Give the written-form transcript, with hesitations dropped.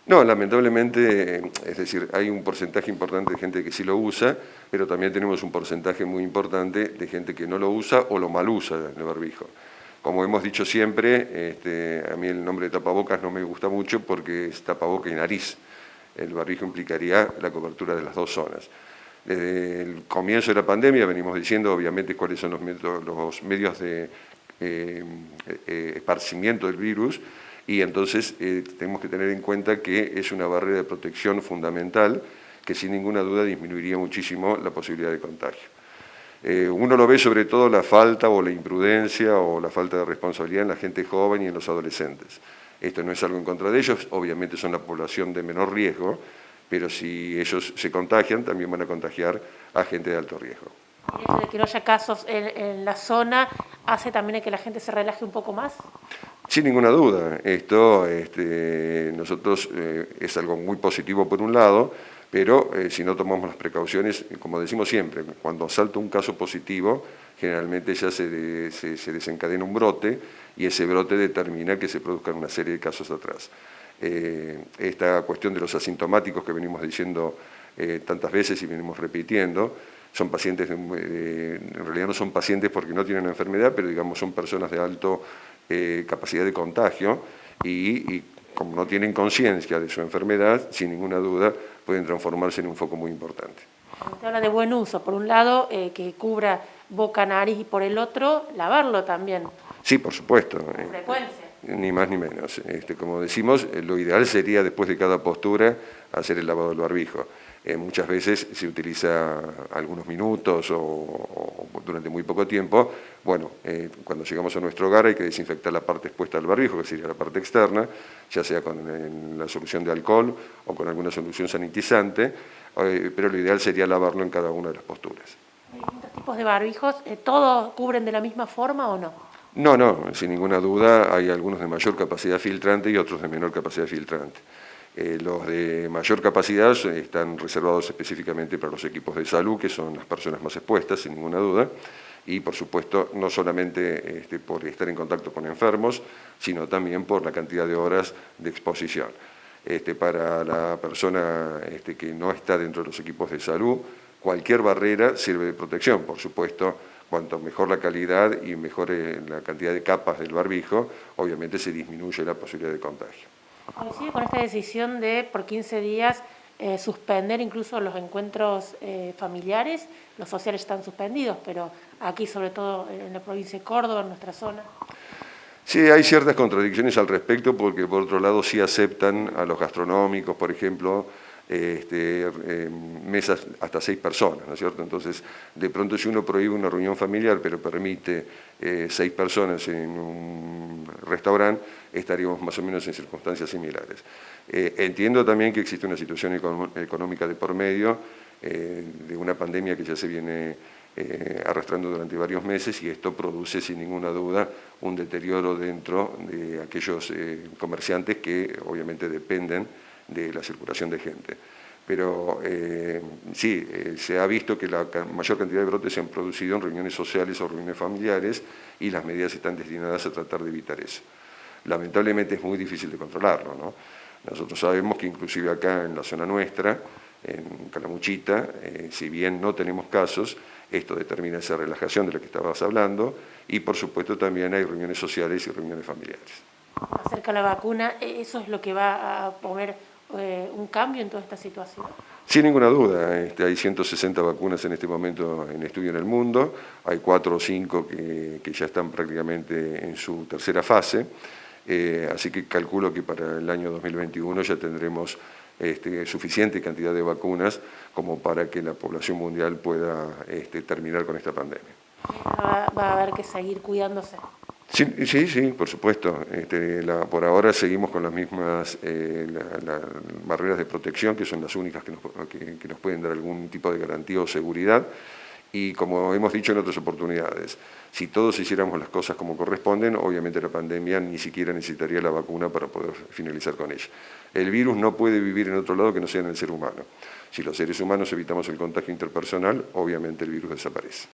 No, lamentablemente, es decir, hay un porcentaje importante de gente que sí lo usa, pero también tenemos un porcentaje muy importante de gente que no lo usa o lo mal usa el barbijo. Como hemos dicho siempre, a mí el nombre de tapabocas no me gusta mucho porque es tapaboca y nariz. El barbijo implicaría la cobertura de las dos zonas. Desde el comienzo de la pandemia venimos diciendo, obviamente, cuáles son los medios de esparcimiento del virus, y entonces tenemos que tener en cuenta que es una barrera de protección fundamental que sin ninguna duda disminuiría muchísimo la posibilidad de contagio. Uno lo ve sobre todo la falta o la imprudencia o la falta de responsabilidad en la gente joven y en los adolescentes. Esto no es algo en contra de ellos, obviamente son la población de menor riesgo, pero si ellos se contagian, también van a contagiar a gente de alto riesgo. ¿El hecho de que no haya casos en la zona hace también que la gente se relaje un poco más? Sin ninguna duda, esto nosotros es algo muy positivo por un lado, pero si no tomamos las precauciones, como decimos siempre, cuando salta un caso positivo, generalmente ya se desencadena un brote y ese brote determina que se produzcan una serie de casos atrás. Esta cuestión de los asintomáticos que venimos diciendo tantas veces y venimos repitiendo, son pacientes, en realidad no son pacientes porque no tienen enfermedad, pero digamos son personas de alto capacidad de contagio y como no tienen conciencia de su enfermedad, sin ninguna duda pueden transformarse en un foco muy importante. Usted habla de buen uso, por un lado que cubra boca, nariz y por el otro lavarlo también. Sí, por supuesto. Con frecuencia. Ni más ni menos. Como decimos, lo ideal sería después de cada postura hacer el lavado del barbijo. Muchas veces se utiliza algunos minutos o durante muy poco tiempo. Bueno, cuando llegamos a nuestro hogar hay que desinfectar la parte expuesta del barbijo, que sería la parte externa, ya sea con la solución de alcohol o con alguna solución sanitizante, pero lo ideal sería lavarlo en cada una de las posturas. ¿Hay distintos tipos de barbijos? ¿Todos cubren de la misma forma o no? No, no, sin ninguna duda hay algunos de mayor capacidad filtrante y otros de menor capacidad filtrante. Los de mayor capacidad están reservados específicamente para los equipos de salud, que son las personas más expuestas, sin ninguna duda, y por supuesto no solamente por estar en contacto con enfermos, sino también por la cantidad de horas de exposición. Para la persona que no está dentro de los equipos de salud, cualquier barrera sirve de protección, por supuesto. Cuanto mejor la calidad y mejor la cantidad de capas del barbijo, obviamente se disminuye la posibilidad de contagio. ¿Coincide con esta decisión de por 15 días suspender incluso los encuentros familiares? Los sociales están suspendidos, pero aquí sobre todo en la provincia de Córdoba, en nuestra zona. Sí, hay ciertas contradicciones al respecto porque por otro lado sí aceptan a los gastronómicos, por ejemplo, mesas hasta 6 personas, ¿no es cierto? Entonces, de pronto si uno prohíbe una reunión familiar pero permite 6 personas en un restaurante, estaríamos más o menos en circunstancias similares. Entiendo también que existe una situación económica de por medio, de una pandemia que ya se viene arrastrando durante varios meses y esto produce sin ninguna duda un deterioro dentro de aquellos comerciantes que obviamente dependen de la circulación de gente. Pero sí, se ha visto que la mayor cantidad de brotes se han producido en reuniones sociales o reuniones familiares y las medidas están destinadas a tratar de evitar eso. Lamentablemente es muy difícil de controlarlo, ¿no? Nosotros sabemos que inclusive acá en la zona nuestra, en Calamuchita, si bien no tenemos casos, esto determina esa relajación de la que estabas hablando y por supuesto también hay reuniones sociales y reuniones familiares. Acerca de la vacuna, ¿eso es lo que va a poner un cambio en toda esta situación? Sin ninguna duda, hay 160 vacunas en este momento en estudio en el mundo, hay 4 o 5 que ya están prácticamente en su tercera fase, así que calculo que para el año 2021 ya tendremos suficiente cantidad de vacunas como para que la población mundial pueda terminar con esta pandemia. Va a haber que seguir cuidándose. Sí, sí, por supuesto. Por ahora seguimos con las mismas barreras de protección, que son las únicas que nos pueden dar algún tipo de garantía o seguridad. Y como hemos dicho en otras oportunidades, si todos hiciéramos las cosas como corresponden, obviamente la pandemia ni siquiera necesitaría la vacuna para poder finalizar con ella. El virus no puede vivir en otro lado que no sea en el ser humano. Si los seres humanos evitamos el contagio interpersonal, obviamente el virus desaparece.